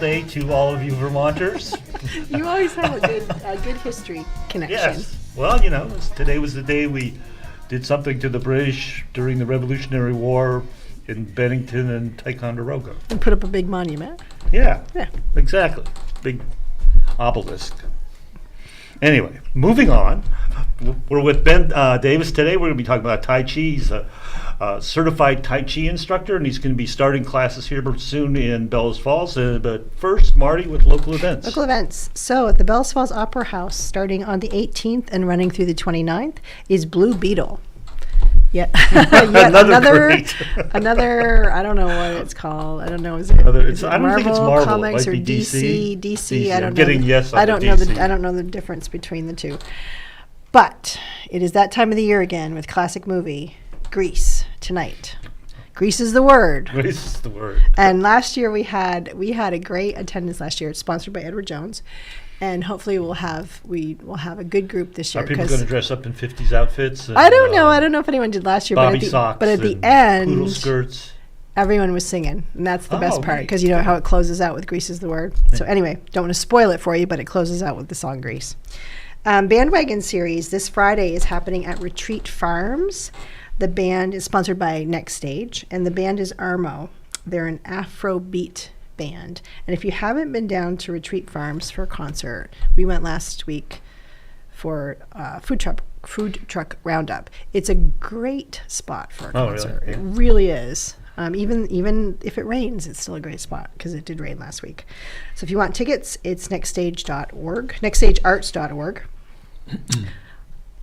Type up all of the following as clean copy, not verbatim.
Day to all of you Vermonters. You always have a good history connection. Yes. Well, you know, today was the day we did something to the British during the Revolutionary War in Bennington and Ticonderoga. And put up a big monument. Yeah. Yeah. Exactly. Big obelisk. Anyway, moving on. We're with Ben Davis today. We're going to be talking about Tai Chi. He's a certified Tai Chi instructor, and he's going to be starting classes here soon in Bellows Falls. But first, Marty with local events. Local events. So at the Bellows Falls Opera House, starting on the 18th and running through the 29th, is Blue Beetle. Yet another I don't know what it's called. I don't know. Is it I don't Marvel think it's Marvel. Comics it might or be DC? I don't I'm know. getting yes on I don't the know DC. I don't know the difference between the two. But it is that time of the year again with classic movie Grease tonight. Grease is the word. Grease is the word. And last year we had a great attendance last year. It's sponsored by Edward Jones. And hopefully we'll have a good group this year. Are people going to dress up in 50s outfits? And, I don't know. I don't know if anyone did last year. Bobby socks. But at the and end, poodle skirts. everyone was singing, and that's the best part neat. because you know how it closes out with "Grease is the word." So anyway, don't want to spoil it for you, but it closes out with the song "Grease." Bandwagon series this Friday is happening at Retreat Farms. The band is sponsored by Next Stage, and the band is Armo. They're an Afrobeat band. And if you haven't been down to Retreat Farms for a concert, we went last week for food truck roundup. It's a great spot for a concert. Really? Yeah. It really is. Even if it rains, it's still a great spot because it did rain last week. So if you want tickets, it's nextstage.org, nextstagearts.org.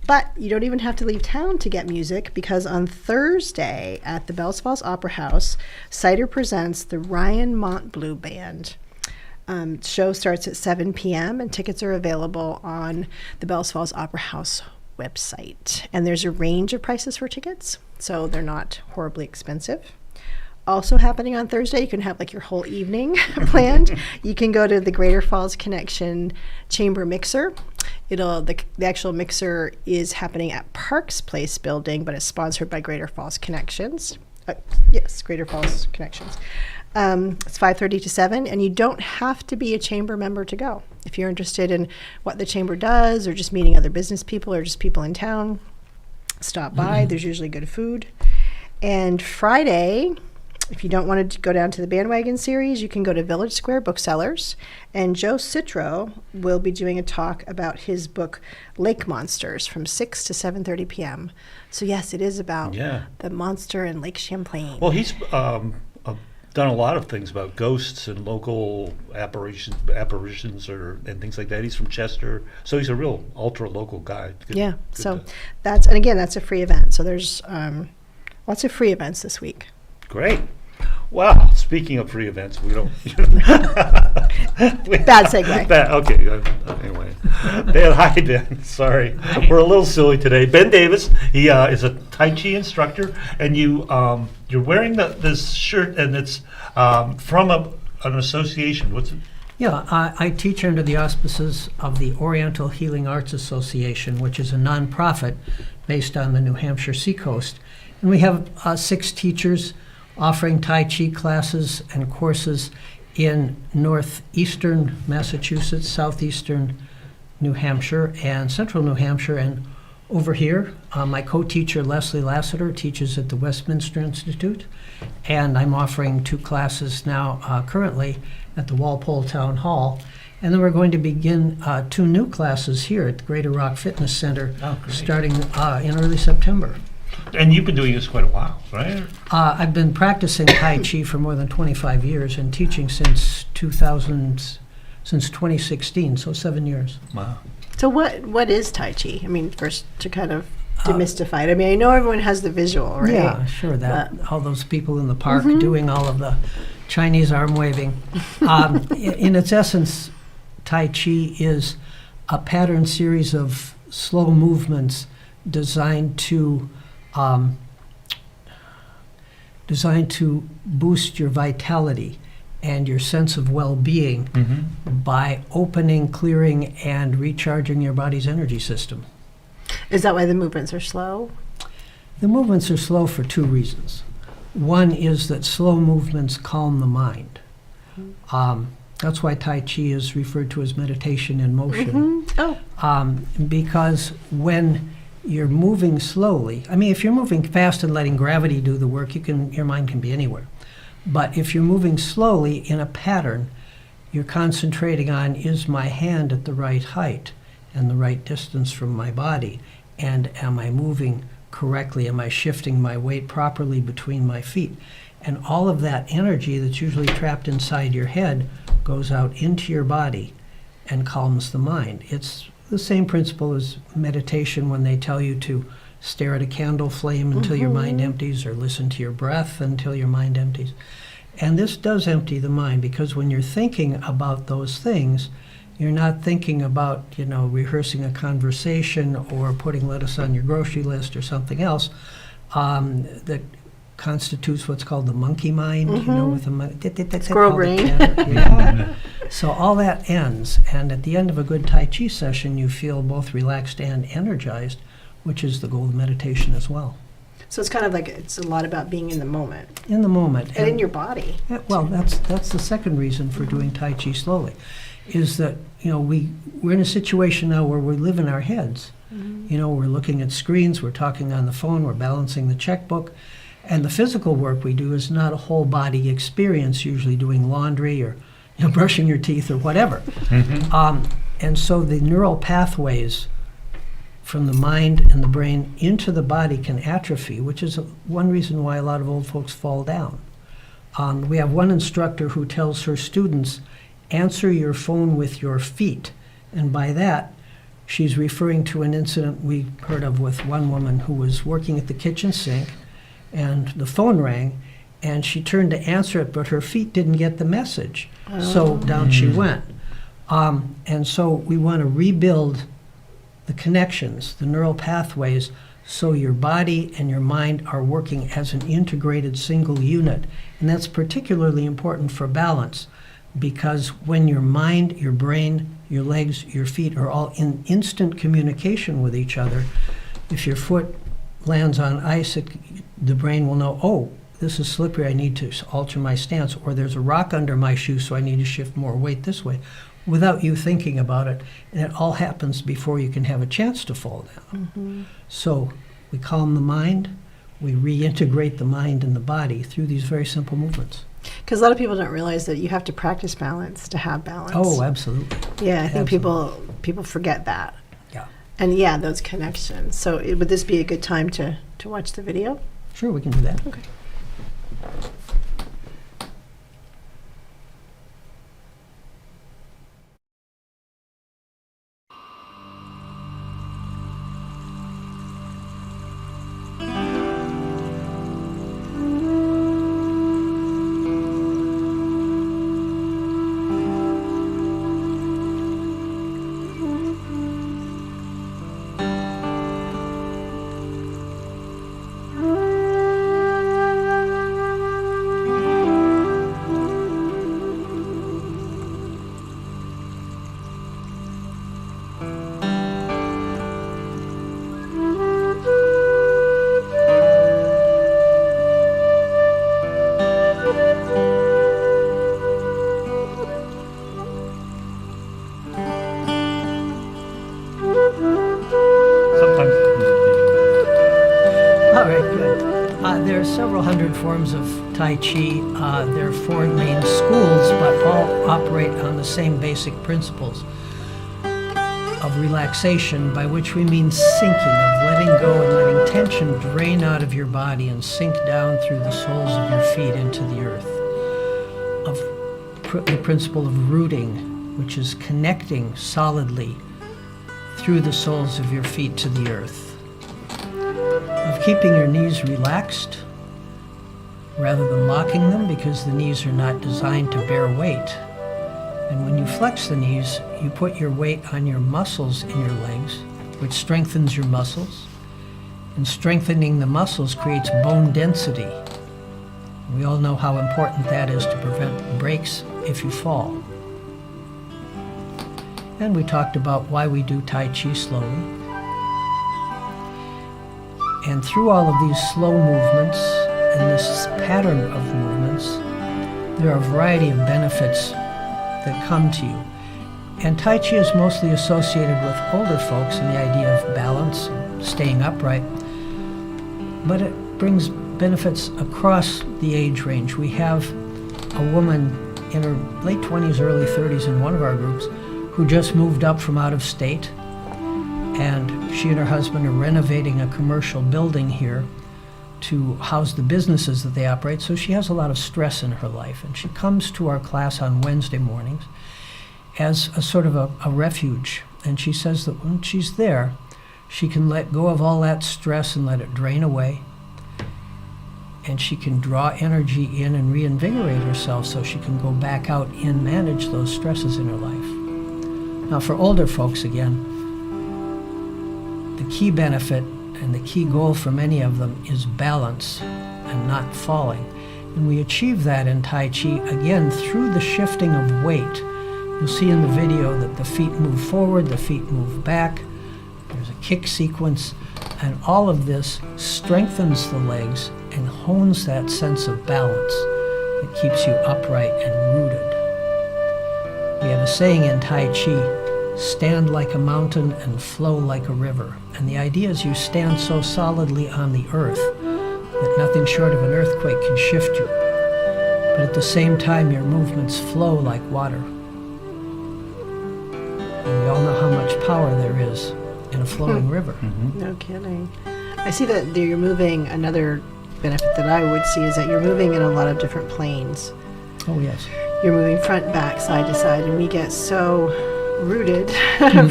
But you don't even have to leave town to get music because on Thursday at the Bellows Falls Opera House, Cider presents the Ryan Montbleu Band. Show starts at 7 p.m. and tickets are available on the Bellows Falls Opera House website. And there's a range of prices for tickets, so they're not horribly expensive. Also happening on Thursday, you can have like your whole evening planned. You can go to the Greater Falls Connection Chamber Mixer. The actual mixer is happening at Parks Place building, but it's sponsored by Greater Falls Connections. Yes, Greater Falls Connections. It's 5:30 to 7, and you don't have to be a chamber member to go. If you're interested in what the chamber does, or just meeting other business people, or just people in town, stop by. There's usually good food. And Friday, if you don't want to go down to the Bandwagon series, you can go to Village Square Booksellers, and Joe Citro will be doing a talk about his book Lake Monsters from 6 to 7:30 p.m. So yes, it is about the monster in Lake Champlain. Well, he's done a lot of things about ghosts and local apparitions and things like that. He's from Chester, so he's a real ultra local guy. Good That's a free event. So there's lots of free events this week. Great. Wow. Speaking of free events, we don't. Bad segue. Okay. Anyway, Ben, hi Ben. Sorry, we're a little silly today. Ben Davis. He is a Tai Chi instructor, and you're wearing this shirt, and it's from an association. What's it? Yeah, I teach under the auspices of the Oriental Healing Arts Association, which is a nonprofit based on the New Hampshire seacoast, and we have 6 teachers offering Tai Chi classes and courses in northeastern Massachusetts, southeastern New Hampshire, and central New Hampshire. And over here, my co-teacher, Leslie Lassiter, teaches at the Westminster Institute, and I'm offering 2 classes now currently at the Walpole Town Hall. And then we're going to begin 2 new classes here at the Greater Rock Fitness Center starting in early September. And you've been doing this quite a while, right? I've been practicing Tai Chi for more than 25 years and teaching since 2016, so 7 years. Wow. So what is Tai Chi? I mean, first to kind of demystify it. I mean, I know everyone has the visual, right? Yeah, sure. All those people in the park doing all of the Chinese arm waving. In its essence, Tai Chi is a pattern series of slow movements designed to boost your vitality and your sense of well-being by opening, clearing, and recharging your body's energy system. Is that why the movements are slow? The movements are slow for 2 reasons. One is that slow movements calm the mind. That's why Tai Chi is referred to as meditation in motion. Because when you're moving slowly, I mean, if you're moving fast and letting gravity do the work, your mind can be anywhere. But if you're moving slowly in a pattern, you're concentrating on, is my hand at the right height and the right distance from my body? And am I moving correctly? Am I shifting my weight properly between my feet? And all of that energy that's usually trapped inside your head goes out into your body and calms the mind. It's the same principle as meditation when they tell you to stare at a candle flame until your mind empties, or listen to your breath until your mind empties. And this does empty the mind, because when you're thinking about those things, you're not thinking about, rehearsing a conversation or putting lettuce on your grocery list or something else that constitutes what's called the monkey mind, with the Squirrel brain. Yeah. So all that ends, and at the end of a good Tai Chi session, you feel both relaxed and energized, which is the goal of meditation as well. So it's kind of like, it's a lot about being in the moment. In the moment. And in your body. Well, that's the second reason for doing Tai Chi slowly, is that, we're in a situation now where we live in our heads. We're looking at screens, we're talking on the phone, we're balancing the checkbook. And the physical work we do is not a whole body experience, usually doing laundry or brushing your teeth or whatever. And so the neural pathways from the mind and the brain into the body can atrophy, which is one reason why a lot of old folks fall down. We have one instructor who tells her students, answer your phone with your feet. And by that, she's referring to an incident we heard of with one woman who was working at the kitchen sink, and the phone rang, and she turned to answer it, but her feet didn't get the message. So down she went. And so we want to rebuild the connections, the neural pathways, so your body and your mind are working as an integrated single unit. And that's particularly important for balance, because when your mind, your brain, your legs, your feet are all in instant communication with each other, if your foot lands on ice, the brain will know, oh, this is slippery, I need to alter my stance, or there's a rock under my shoe, so I need to shift more weight this way, without you thinking about it. And it all happens before you can have a chance to fall down. So we calm the mind, we reintegrate the mind and the body through these very simple movements. Because a lot of people don't realize that you have to practice balance to have balance. Oh, absolutely. Yeah, I think Absolutely. people forget that. Yeah. And those connections. So would this be a good time to watch the video? Sure, we can do that. Okay. All right, good. There are several hundred forms of Tai Chi. There are 4 main schools, but all operate on the same basic principles of relaxation, by which we mean sinking, of letting go and letting tension drain out of your body and sink down through the soles of your feet into the earth. Of the principle of rooting, which is connecting solidly through the soles of your feet to the earth. Of keeping your knees relaxed rather than locking them, because the knees are not designed to bear weight. And when you flex the knees, you put your weight on your muscles in your legs, which strengthens your muscles. And strengthening the muscles creates bone density. We all know how important that is to prevent breaks if you fall. And we talked about why we do Tai Chi slowly. And through all of these slow movements and this pattern of movements, there are a variety of benefits that come to you. And Tai Chi is mostly associated with older folks and the idea of balance, and staying upright, but it brings benefits across the age range. We have a woman in her late 20s, early 30s in one of our groups who just moved up from out of state, and she and her husband are renovating a commercial building here to house the businesses that they operate, so she has a lot of stress in her life. And she comes to our class on Wednesday mornings as a sort of a refuge. And she says that when she's there, she can let go of all that stress and let it drain away. And she can draw energy in and reinvigorate herself so she can go back out and manage those stresses in her life. Now, for older folks, again, the key benefit and the key goal for many of them is balance and not falling. And we achieve that in Tai Chi, again, through the shifting of weight. You'll see in the video that the feet move forward, the feet move back, there's a kick sequence, and all of this strengthens the legs and hones that sense of balance that keeps you upright and rooted. We have a saying in Tai Chi, stand like a mountain and flow like a river. And the idea is you stand so solidly on the earth that nothing short of an earthquake can shift you. But at the same time, your movements flow like water. And we all know how much power there is in a flowing river. No kidding. I see that you're moving. Another benefit that I would see is that you're moving in a lot of different planes. Oh, yes. You're moving front, back, side to side, and we get so rooted,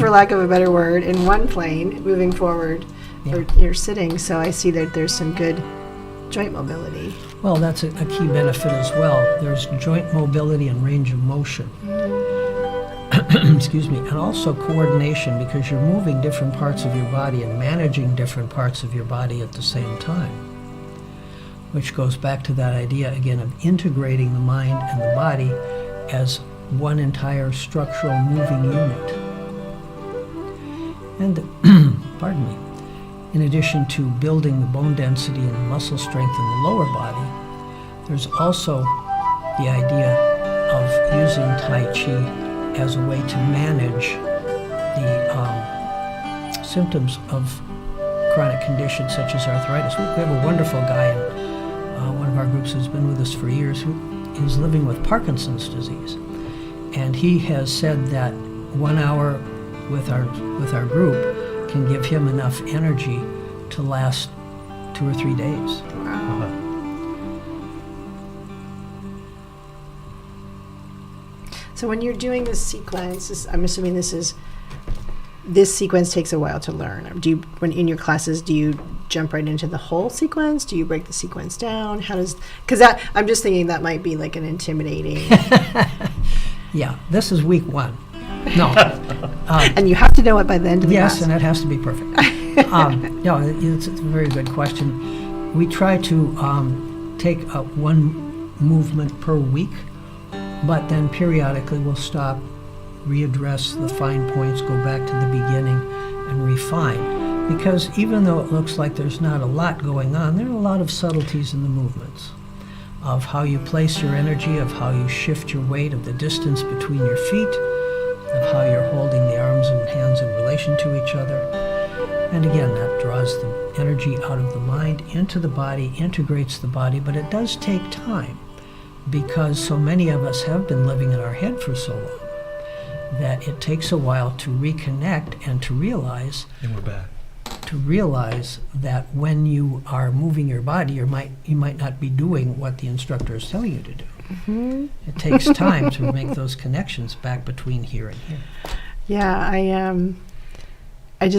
for lack of a better word, in one plane, moving forward, or you're sitting. So I see that there's some good joint mobility. Well, that's a key benefit as well. There's joint mobility and range of motion. Excuse me. And also coordination, because you're moving different parts of your body and managing different parts of your body at the same time, which goes back to that idea, again, of integrating the mind and the body as one entire structural moving unit. And, pardon me, in addition to building the bone density and muscle strength in the lower body, there's also the idea of using Tai Chi as a way to manage the symptoms of chronic conditions such as arthritis. We have a wonderful guy in one of our groups who's been with us for years who is living with Parkinson's disease. And he has said that 1 hour with our group can give him enough energy to last 2 or 3 days. Wow. So when you're doing this sequence, I'm assuming this sequence takes a while to learn. Do you, when in your classes, do you jump right into the whole sequence? Do you break the sequence down? How does, because that, I'm just thinking that might be like an intimidating. Yeah, this is week 1. No. And you have to know it by the end of the Yes, class. and it has to be perfect. No, it's a very good question. We try to take one movement per week, but then periodically we'll stop, readdress the fine points, go back to the beginning, and refine. Because even though it looks like there's not a lot going on, there are a lot of subtleties in the movements, of how you place your energy, of how you shift your weight, of the distance between your feet, of how you're holding the arms and hands in relation to each other. And again, that draws the energy out of the mind into the body, integrates the body, but it does take time, because so many of us have been living in our head for so long that it takes a while to reconnect and to realize. And we're back. To realize that when you are moving your body, you might not be doing what the instructor is telling you to do. Mm-hmm. It takes time to make those connections back between here and here. Yeah, I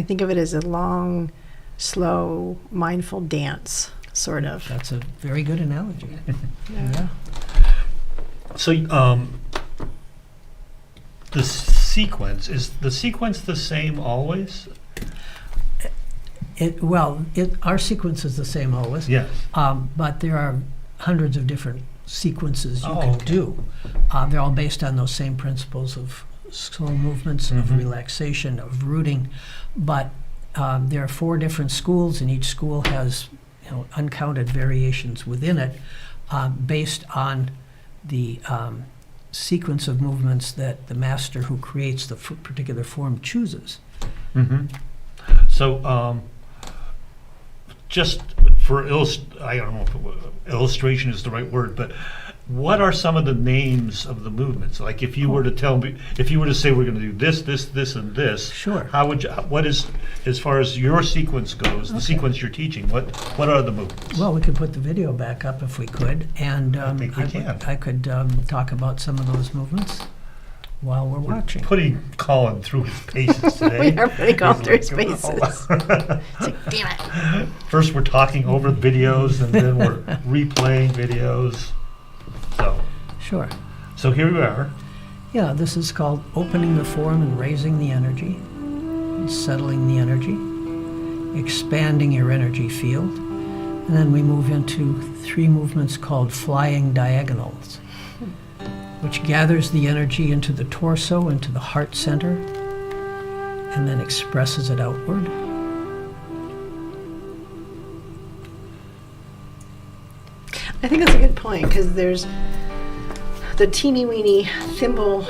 think of it as a long, slow, mindful dance, sort of. That's a very good analogy. Yeah. So, the sequence, is the sequence the same always? Our sequence is the same always. Yes. But there are hundreds of different sequences you Oh, can okay. do. They're all based on those same principles of slow movements, of relaxation, of rooting. But there are 4 different schools, and each school has uncounted variations within it, based on the sequence of movements that the master who creates the particular form chooses. Mm-hmm. So, just for I don't know if illustration is the right word, but what are some of the names of the movements? Like if you were to tell me, if you were to say we're going to do this, this, this, and this, Sure. how would you, what is, as far as your sequence goes, the sequence you're teaching, what are the movements? Well, we could put the video back up if we could, and I think we can. I could talk about some of those movements while we're watching. Putting Colin through his paces today. We are putting Colin through his He's paces. like, It's like, damn it. First we're talking over videos and then we're replaying videos. Sure. So here we are. Yeah, this is called opening the form and raising the energy, and settling the energy, expanding your energy field. And then we move into 3 movements called flying diagonals, which gathers the energy into the torso, into the heart center, and then expresses it outward. I think that's a good point because there's the teeny weeny thimble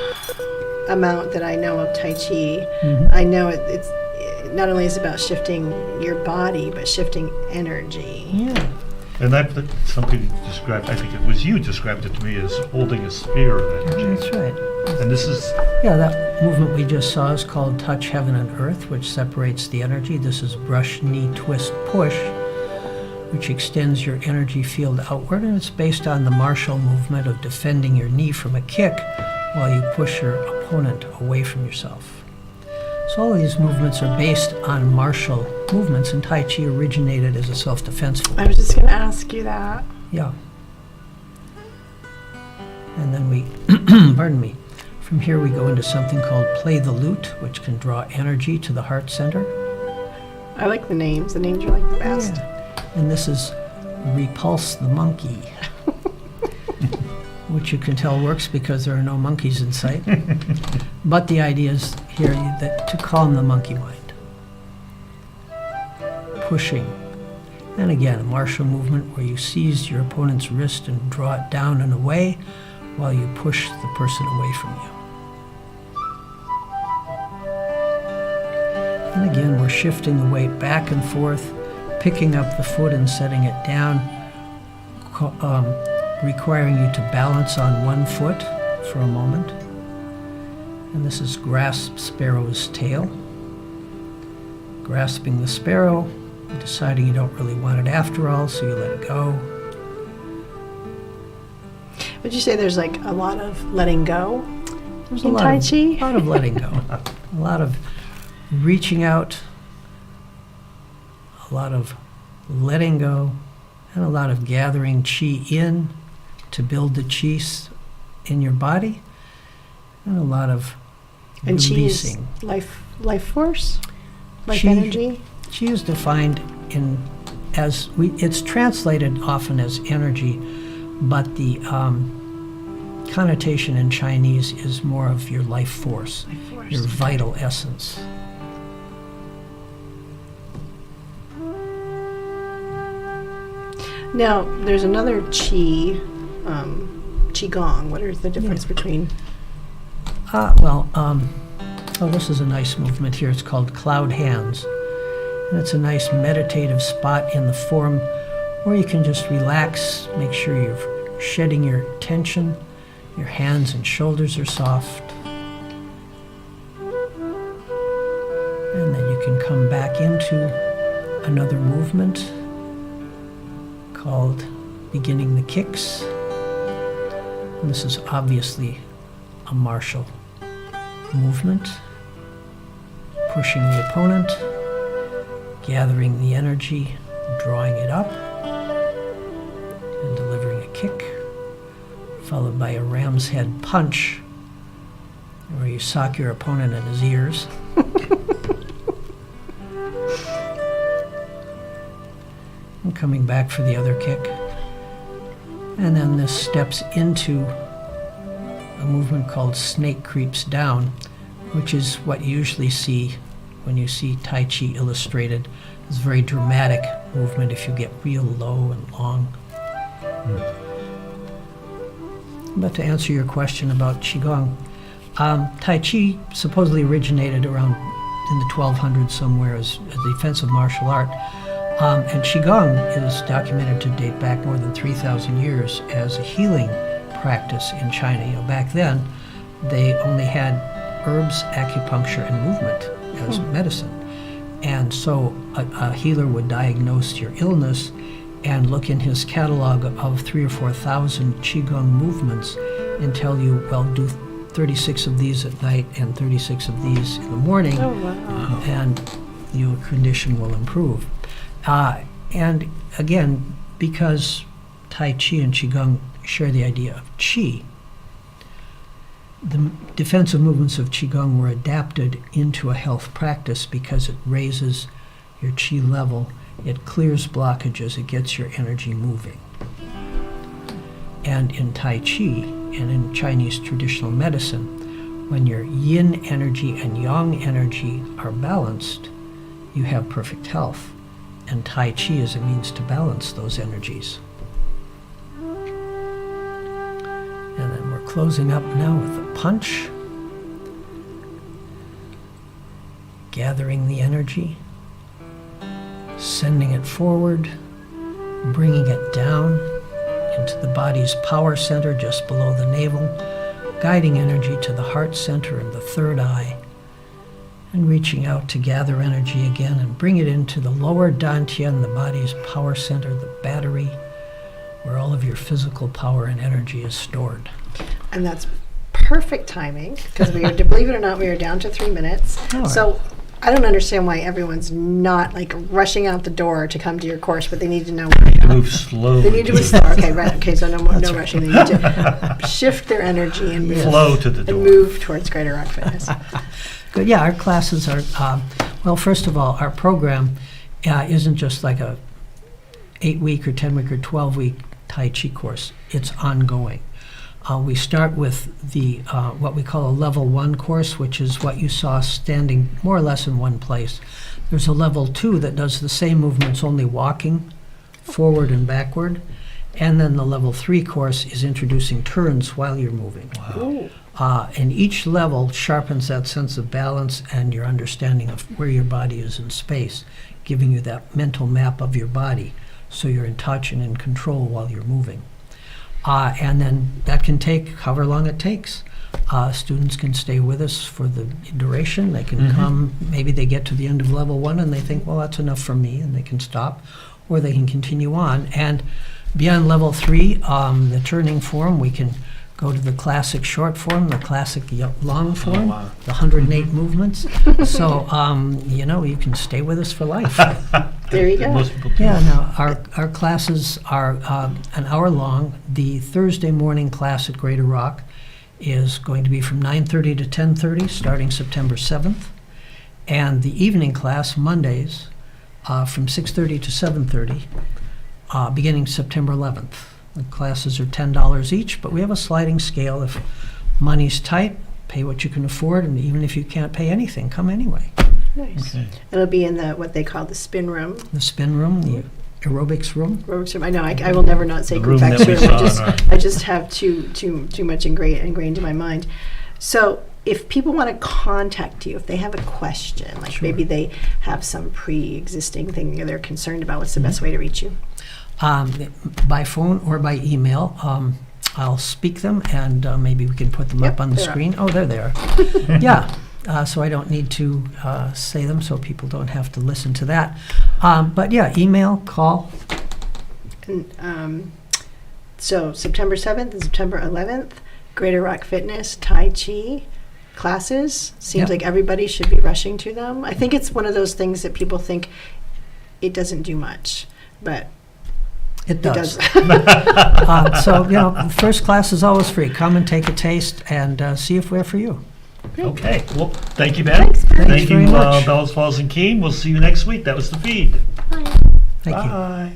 amount that I know of Tai Chi. I know it's not only is it about shifting your body, but shifting energy. Yeah. And that something described, I think it was you described it to me as holding a sphere of energy. That's right. And this is, Yeah, that movement we just saw is called Touch Heaven and Earth, which separates the energy. This is brush, knee, twist, push, which extends your energy field outward, and it's based on the martial movement of defending your knee from a kick while you push your opponent away from yourself. So all of these movements are based on martial movements, and Tai Chi originated as a self-defense form. I was just going to ask you that. Yeah. And then we, pardon me, from here we go into something called Play the Lute, which can draw energy to the heart center. I like the names. The names are like the best. Yeah. And this is Repulse the Monkey, which you can tell works because there are no monkeys in sight. But the idea is here that to calm the monkey mind. Pushing. And again, a martial movement where you seize your opponent's wrist and draw it down and away while you push the person away from you. And again, we're shifting the weight back and forth, picking up the foot and setting it down, requiring you to balance on one foot for a moment. And this is grasp sparrow's tail. Grasping the sparrow, deciding you don't really want it after all, so you let it go. Would you say there's like a lot of letting go There's in Tai Chi? a lot of letting go, a lot of reaching out, a lot of letting go, and a lot of gathering chi in to build the chi in your body, and a lot of And chi is releasing. life force? Life Chi- energy? Chi is defined it's translated often as energy, but the connotation in Chinese is more of your life force, Life force. your vital essence. Now, there's another Qigong. What is the difference between? This is a nice movement here. It's called Cloud Hands. And it's a nice meditative spot in the form where you can just relax, make sure you're shedding your tension, your hands and shoulders are soft. And then you can come back into another movement called Beginning the Kicks. And this is obviously a martial movement, pushing the opponent, gathering the energy, drawing it up, and delivering a kick, followed by a ram's head punch, where you sock your opponent in his ears. And coming back for the other kick. And then this steps into a movement called Snake Creeps Down, which is what you usually see when you see Tai Chi illustrated. It's a very dramatic movement if you get real low and long. But to answer your question about Qigong, Tai Chi supposedly originated around in the 1200s somewhere as a defensive martial art. And Qigong is documented to date back more than 3,000 years as a healing practice in China. You know, back then, they only had herbs, acupuncture, and movement as medicine. And so a healer would diagnose your illness and look in his catalog of 3,000 or 4,000 Qigong movements and tell you, well, do 36 of these at night and 36 of these in the morning, Oh, wow. and your condition will improve. And again, because Tai Chi and Qigong share the idea of Qi, the defensive movements of Qigong were adapted into a health practice because it raises your Qi level, it clears blockages, it gets your energy moving. And in Tai Chi and in Chinese traditional medicine, when your yin energy and yang energy are balanced, you have perfect health. And Tai Chi is a means to balance those energies. And then we're closing up now with a punch. Gathering the energy, sending it forward, bringing it down into the body's power center just below the navel, guiding energy to the heart center and the third eye, and reaching out to gather energy again and bring it into the lower dantian, the body's power center, the battery, where all of your physical power and energy is stored. And that's perfect timing because we are, believe it or not, we are down to 3 minutes. All right. So I don't understand why everyone's not like rushing out the door to come to your course, but they need to know. Move slowly. They need to move slow. Okay, right. Okay, so no more, That's no right. rushing. They need to shift their energy and move, Flow to the and door. move towards Greater Rock Fitness. Good. Yeah, our classes are, well, first of all, our program isn't just like a 8-week or 10-week or 12-week Tai Chi course. It's ongoing. We start with the what we call a level 1 course, which is what you saw standing more or less in one place. There's a level 2 that does the same movements, only walking forward and backward. And then the level 3 course is introducing turns while you're moving. Ooh. And each level sharpens that sense of balance and your understanding of where your body is in space, giving you that mental map of your body so you're in touch and in control while you're moving. And then that can take however long it takes. Students can stay with us for the duration. They can come, maybe they get to the end of level 1 and they think, well, that's enough for me, and they can stop, or they can continue on. And beyond level 3, the turning form, we can go to the classic short form, the classic long form, the 108 movements. So, you know, you can stay with us for life. There you go. Most people do. Yeah, now, our classes are an hour long. The Thursday morning class at Greater Rock is going to be from 9:30 to 10:30, starting September 7th. And the evening class, Mondays, from 6:30 to 7:30, beginning September 11th. The classes are $10 each, but we have a sliding scale. If money's tight, pay what you can afford, and even if you can't pay anything, come anyway. Nice. Okay. It'll be in the what they call the spin room. The spin room, the aerobics room. Aerobics room. I know. I will never not say The room group that we room. saw in our- I just have too much ingrained in my mind. So if people want to contact you, if they have a question, like Sure. maybe they have some pre-existing thing they're concerned about, what's the best way to reach you? By phone or by email. I'll speak them, and maybe we can put them Yep, up on the they're up. screen. Oh, there they are. Yeah, so I don't need to say them, so people don't have to listen to that. But yeah, email, call. And, so September 7th and September 11th, Greater Rock Fitness, Tai Chi classes. Seems Yep. like everybody should be rushing to them. I think it's one of those things that people think it doesn't do much, but It it does. does. So, you know, the first class is always free. Come and take a taste and see if we're for you. Okay, well, thank you, Ben. Thanks, Ben. Thank you, very much. Bellows Falls and Keene. We'll see you next week. That was the feed. Thank you. Bye.